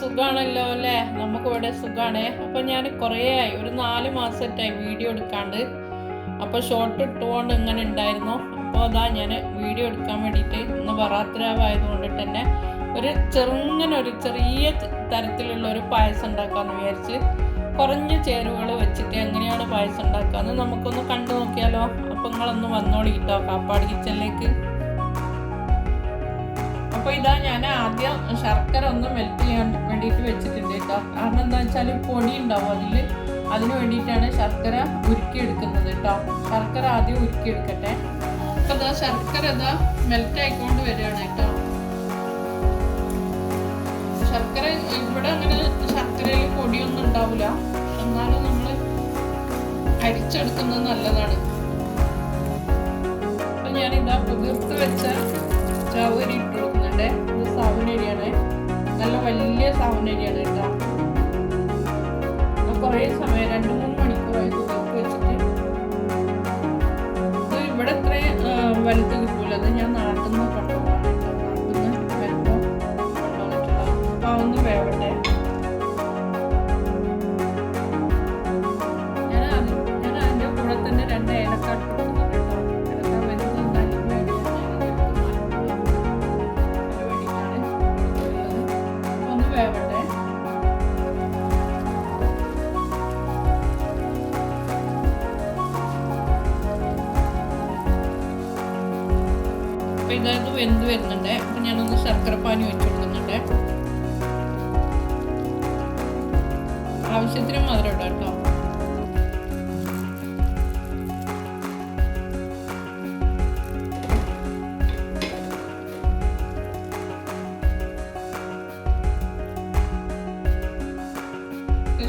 സുഖാണല്ലോ അല്ലേ? നമുക്കിവിടെ സുഖാണേ. അപ്പം ഞാൻ കുറേ ആയി, ഒരു 4 മാസമായിട്ടായി വീഡിയോ എടുക്കാണ്ട്. അപ്പോൾ ഷോർട്ട് ഇട്ടുകൊണ്ട് ഇങ്ങനെ ഉണ്ടായിരുന്നു. അപ്പോൾ അതാ ഞാൻ വീഡിയോ എടുക്കാൻ വേണ്ടിയിട്ട് ഇന്ന് ബറാത്തിരാവായതുകൊണ്ട് തന്നെ ഒരു ചെറിയ തരത്തിലുള്ള ഒരു പായസം ഉണ്ടാക്കാമെന്ന് വിചാരിച്ച് കുറഞ്ഞ ചേരുവകൾ വെച്ചിട്ട് എങ്ങനെയാണ് പായസം ഉണ്ടാക്കാമെന്ന് നമുക്കൊന്ന് കണ്ടു നോക്കിയാലോ? അപ്പം നിങ്ങളൊന്ന് വന്നോളി കേട്ടോ കാപ്പാട് കിച്ചണിലേക്ക്. അപ്പോൾ ഇതാ ഞാൻ ആദ്യം ശർക്കര ഒന്ന് മെൽറ്റ് ചെയ്യാൻ വേണ്ടിയിട്ട് വെച്ചിട്ടുണ്ട് കേട്ടോ. കാരണം എന്താ വെച്ചാൽ പൊടി ഉണ്ടാവും അതിന് വേണ്ടിയിട്ടാണ് ശർക്കര ഉരുക്കിയെടുക്കുന്നത് കേട്ടോ. ശർക്കര ആദ്യം ഉരുക്കിയെടുക്കട്ടെ. അപ്പോൾ ഇതാ ശർക്കര ഇതാ മെൽറ്റ് ആയിക്കൊണ്ട് വരികയാണ് കേട്ടോ. ശർക്കര ഇവിടെ അങ്ങനെ ശർക്കരയിൽ പൊടിയൊന്നും ഉണ്ടാവില്ല, എന്നാലും നമ്മൾ അരിച്ചെടുക്കുന്നത് നല്ലതാണ്. അപ്പം ഞാനിതാ കുതിർത്ത് വെച്ച ചവരി ഇട്ട് കൊടുക്കുന്നുണ്ട്. ഇത് സാവനരിയാണ്, നല്ല വലിയ സാവനരിയാണ് കേട്ടോ. കുറേ സമയം 2-3 മണിക്കൂറായി കുതിർത്ത് വെച്ചിട്ട്. ഇത് ഇവിടെ ഇത്രയും വലുത് കിട്ടൂല, അത് ഞാൻ നാട്ടിൽ നിന്ന് കൊണ്ടുപോകാണ് കേട്ടോ. നാട്ടിൽ നിന്ന് വരുമ്പോൾ കൊണ്ടുവന്നിട്ടുള്ള. അപ്പം അതൊന്ന് വേവട്ടെ. ഞാൻ അതിൻ്റെ കൂടെ തന്നെ 2 ഏലക്ക ഇട്ട് കൊടുക്കുന്നുണ്ട് കേട്ടോ. ഏലക്ക വരുന്നത് വേവട്ടെ. അപ്പൊ ഇതായത് വെന്ത് വരുന്നുണ്ട്. അപ്പൊ ഞാനൊന്ന് ശർക്കരപ്പാനി വെച്ച് കൊടുക്കുന്നുണ്ട്. ആവശ്യത്തിന് മധുരം ഇടാം കേട്ടോ.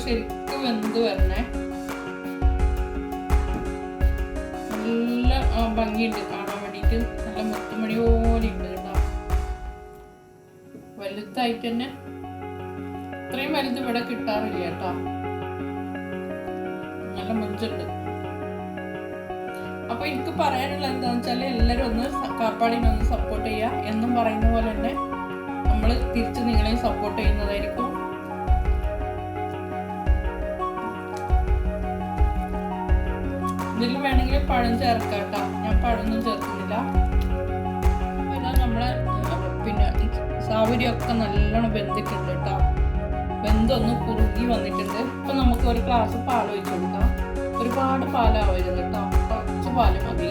ശരിക്കും വെന്ത് വരണേ. നല്ല ഭംഗിയുണ്ട് കാണാൻ വേണ്ടിയിട്ട്. നല്ല മുത്തുമണി പോലെ ഉണ്ട് കേട്ടോ. വലുതായിട്ട് തന്നെ ഇത്രയും വലുത് ഇവിടെ കിട്ടാറില്ല കേട്ടോ. നല്ല മുഞ്ചുണ്ട്. അപ്പൊ എനിക്ക് പറയാനുള്ള എന്താന്ന് വെച്ചാൽ എല്ലാവരും ഒന്ന് കാപ്പാടിനൊന്ന് സപ്പോർട്ട് ചെയ്യുക. എന്നും പറയുന്ന പോലെ തന്നെ നമ്മൾ തിരിച്ച് നിങ്ങളെയും സപ്പോർട്ട് ചെയ്യുന്നതായിരിക്കും. ഇതിൽ വേണമെങ്കിൽ പഴം ചേർക്കാം കേട്ടോ. ഞാൻ പഴമൊന്നും ചേർക്കുന്നില്ല. പിന്നെ നമ്മളെ പിന്നെ സാവരിയൊക്കെ നല്ലോണം വെന്തിട്ടുണ്ട് കേട്ടോ. വെന്തൊന്ന് കുറുകി വന്നിട്ടുണ്ട്. ഇപ്പം നമുക്ക് ഒരു ഗ്ലാസ് പാൽ ഒഴിച്ചു കൊടുക്കാം. ഒരുപാട് പാലാവരുത് കേട്ടോ, കുറച്ച് പാല് മതി.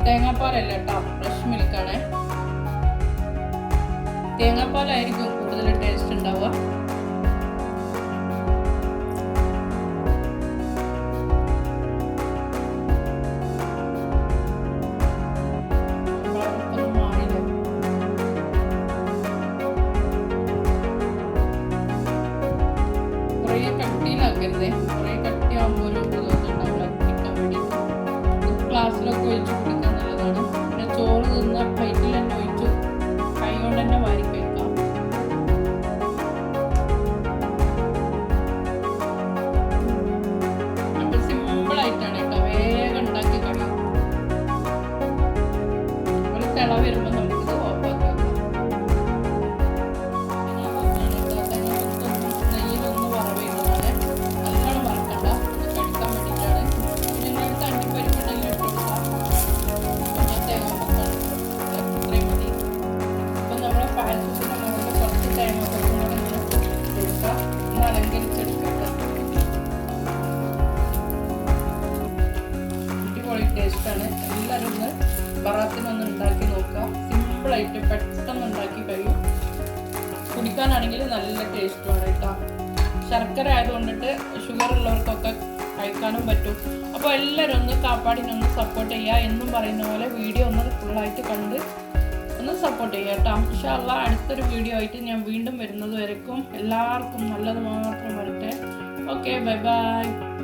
തേങ്ങാപ്പാലല്ല കേട്ടോ, ഫ്രഷ് മിൽക്കാണ്. തേങ്ങാപ്പാലായിരിക്കും കൂടുതൽ ടേസ്റ്റ് ഉണ്ടാവുക. കട്ടിയിലാക്കരുതേ, കുറേ കട്ടിയാകുമ്പോൾ ഒരു ഉണ്ടാവില്ല. കുടിക്കാൻ വേണ്ടിയിട്ട് ഗ്ലാസ്സിലൊക്കെ ഒഴിച്ചു കുടിക്കാൻ നല്ലതാണ്. പിന്നെ ചോറ് തിന്ന പ്ലേറ്റിൽ തന്നെ ഒഴിച്ചു കൈ കൊണ്ട് തന്നെ വാരി കഴിക്കാം. അപ്പം സിമ്പിളായിട്ടാണ് കേട്ടോ, വേഗം ഉണ്ടാക്കി കഴിയും. ഒരു തിള വരുമ്പോൾ നമുക്കിത് ഓഫാക്കി വെക്കാം. നെയ്യിലൊന്ന് വറവിടുന്നതാണ്, നല്ലോണം വറക്കണ്ട, കഴിക്കാൻ വേണ്ടിയിട്ടാണ്. പിന്നെ ഒരു അണ്ടിപ്പരിപ്പുണ്ടെങ്കിൽ ഇട്ട് കൊടുക്കാം. അപ്പം ഞാൻ തേങ്ങാപ്പൊക്കാണ് ഇത്രയും മതി. അപ്പം നമ്മുടെ പായസത്തിന് മുകളിൽ കുറച്ച് തേങ്ങാപ്പൊക്കും കൂടെ ഇങ്ങനെ കൊടുക്കാം. ഒന്ന് അലങ്കരിച്ചെടുക്കാം. അടിപൊളി ടേസ്റ്റാണ്. എല്ലാവരും ഒന്ന് ബറാത്തിനൊന്ന് ഉണ്ടാക്കി നോക്കാം. സിമ്പിളായിട്ട് പെട്ടെന്ന് ഉണ്ടാക്കി കഴിയും. കുടിക്കാനാണെങ്കിൽ നല്ല ടേസ്റ്റുമാണ് കേട്ടോ. ശർക്കര ആയതുകൊണ്ടിട്ട് ഷുഗർ ഉള്ളവർക്കൊക്കെ കഴിക്കാനും പറ്റും. അപ്പോൾ എല്ലാവരും ഒന്ന് കാപ്പാടിനൊന്ന് സപ്പോർട്ട് ചെയ്യുക. എന്നും പറയുന്ന പോലെ വീഡിയോ ഒന്ന് ഫുള്ളായിട്ട് കണ്ട് ഒന്ന് സപ്പോർട്ട് ചെയ്യുക കേട്ടോ. ഇൻഷാ അല്ലാഹ് അടുത്തൊരു വീഡിയോ ആയിട്ട് ഞാൻ വീണ്ടും വരുന്നത് വരയ്ക്കും എല്ലാവർക്കും നല്ലത് മാത്രം വരട്ടെ. Okay, bye bye.